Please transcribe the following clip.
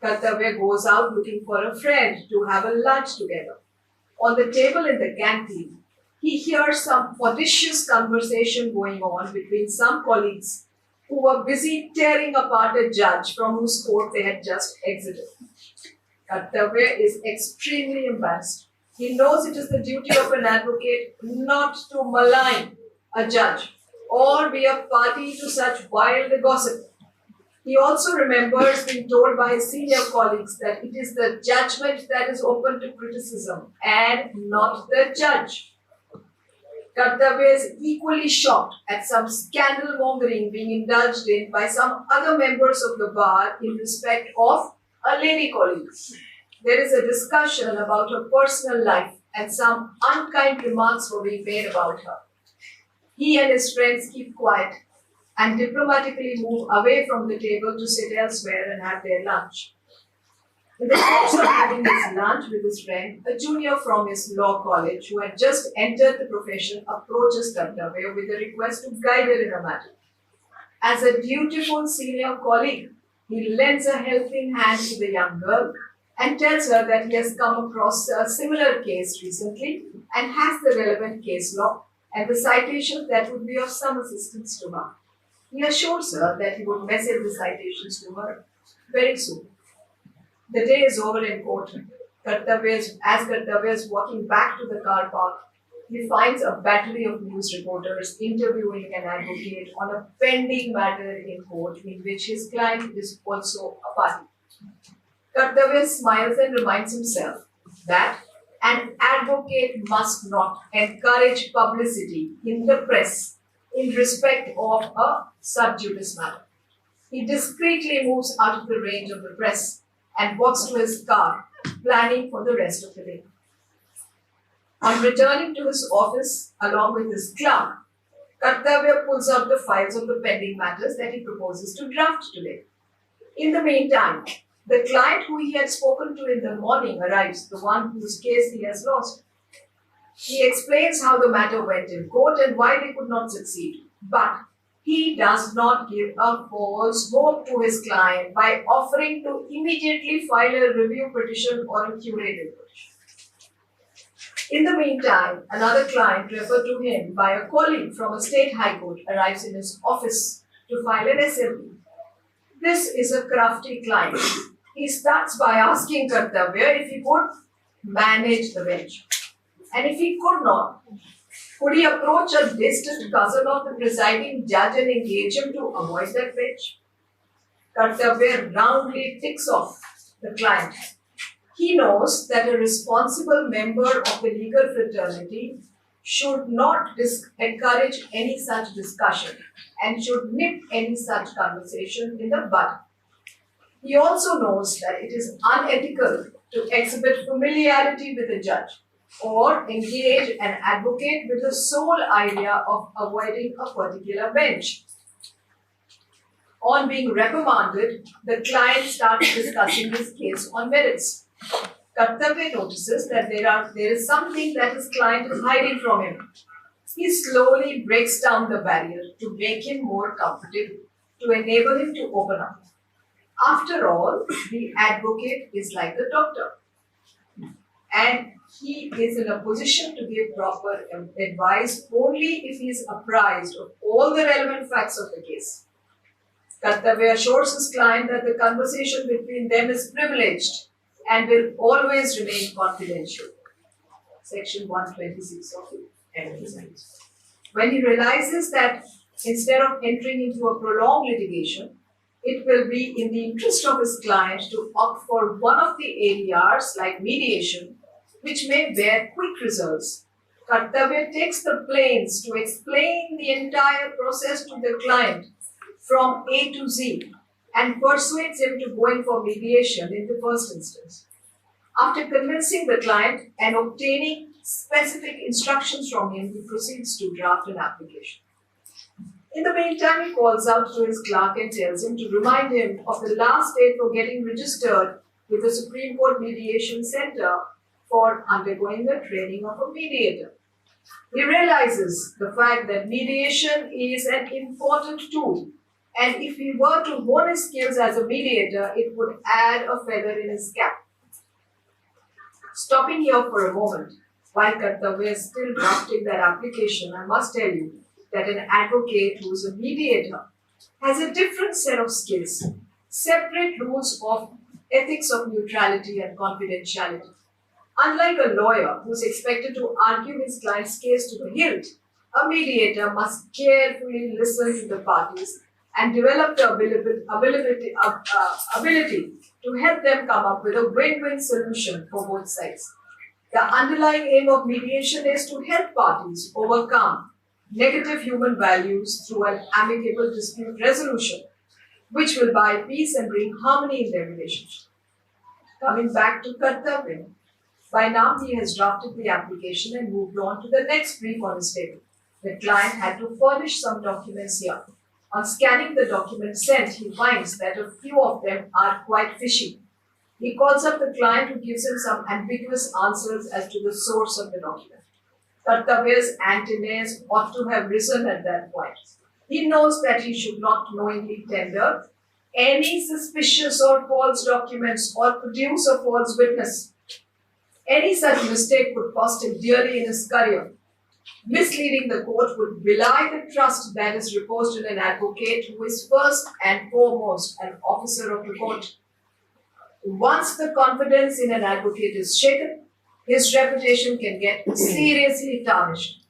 Kartavya goes out looking for a friend to have a lunch together. On the table in the canteen, he hears some audacious conversation going on between some colleagues who were busy tearing apart a judge from whose court they had just exited. Kartavya is extremely embarrassed. He knows it is the duty of an advocate not to malign a judge or be a party to such wild gossip. He also remembers being told by his senior colleagues that it is the judgment that is open to criticism and not the judge. Kartavya is equally shocked at some scandal mongering being indulged in by some other members of the bar in respect of a lady colleague. There is a discussion about her personal life and some unkind remarks were being made about her. He and his friends keep quiet and diplomatically move away from the table to sit elsewhere and have their lunch. In the course of having his lunch with his friend, a junior from his law college who had just entered the profession approaches Kartavya with a request to guide her in a matter. As a dutiful senior colleague, he lends a helping hand to the young girl and tells her that he has come across a similar case recently and has the relevant case law and the citations that would be of some assistance to her. He assures her that he would message the citations to her very soon. The day is over in court. As Kartavya is walking back to the car park, he finds a battery of news reporters interviewing an advocate on a pending matter in court in which his client is also a party. Kartavya smiles and reminds himself that an advocate must not encourage publicity in the press in respect of a sub judice matter. He discreetly moves out of the range of the press and walks to his car, planning for the rest of the day. On returning to his office along with his clerk, Kartavya pulls out the files of the pending matters that he proposes to draft today. In the meantime, the client who he had spoken to in the morning arrives, the one whose case he has lost. He explains how the matter went in court and why they could not succeed. But he does not give a false hope to his client by offering to immediately file a review petition or a curative petition. In the meantime, another client referred to him by a colleague from a state high court arrives in his office to file an SLP. This is a crafty client. He starts by asking Kartavya if he could manage the bench. And if he could not, could he approach a distant cousin of the presiding judge and engage him to avoid that bench? Kartavya roundly ticks off the client. He knows that a responsible member of the legal fraternity should not encourage any such discussion and should nip any such conversation in the bud. He also knows that it is unethical to exhibit familiarity with a judge or engage an advocate with the sole idea of avoiding a particular bench. On being reprimanded, the client starts discussing his case on merits. Kartavya notices that there is something that his client is hiding from him. He slowly breaks down the barrier to make him more comfortable, to enable him to open up. After all, the advocate is like the doctor, and he is in a position to give proper advice only if he is apprised of all the relevant facts of the case. Kartavya assures his client that the conversation between them is privileged and will always remain confidential. Section 126 of the MPs. When he realizes that instead of entering into a prolonged litigation, it will be in the interest of his client to opt for one of the ADRs like mediation, which may bear quick results. Kartavya takes the pains to explain the entire process to the client from A to Z and persuades him to go in for mediation in the first instance. After convincing the client and obtaining specific instructions from him, he proceeds to draft an application. In the meantime, he calls out to his clerk and tells him to remind him of the last date for getting registered with the Supreme Court Mediation Center for undergoing the training of a mediator. He realizes the fact that mediation is an important tool and if he were to hone his skills as a mediator, it would add a feather in his cap. Stopping here for a moment, while Kartavya is still drafting that application, I must tell you that an advocate who is a mediator has a different set of skills, separate rules of ethics of neutrality and confidentiality. Unlike a lawyer who is expected to argue his client's case to the hilt, a mediator must carefully listen to the parties and develop the ability to help them come up with a win-win solution for both sides. The underlying aim of mediation is to help parties overcome negative human values through an amicable dispute resolution, which will buy peace and bring harmony in their relationship. Coming back to Kartavya, by now he has drafted the application and moved on to the next brief on his table. The client had to furnish some documents here. On scanning the documents sent, he finds that a few of them are quite fishy. He calls up the client who gives him some ambiguous answers as to the source of the document. Kartavya's antennae ought to have risen at that point. He knows that he should not knowingly tender any suspicious or false documents or produce a false witness. Any such mistake would cost him dearly in his career. Misleading the court would belie the trust that is reposed in an advocate who is first and foremost an officer of the court. Once the confidence in an advocate is shaken, his reputation can get seriously tarnished.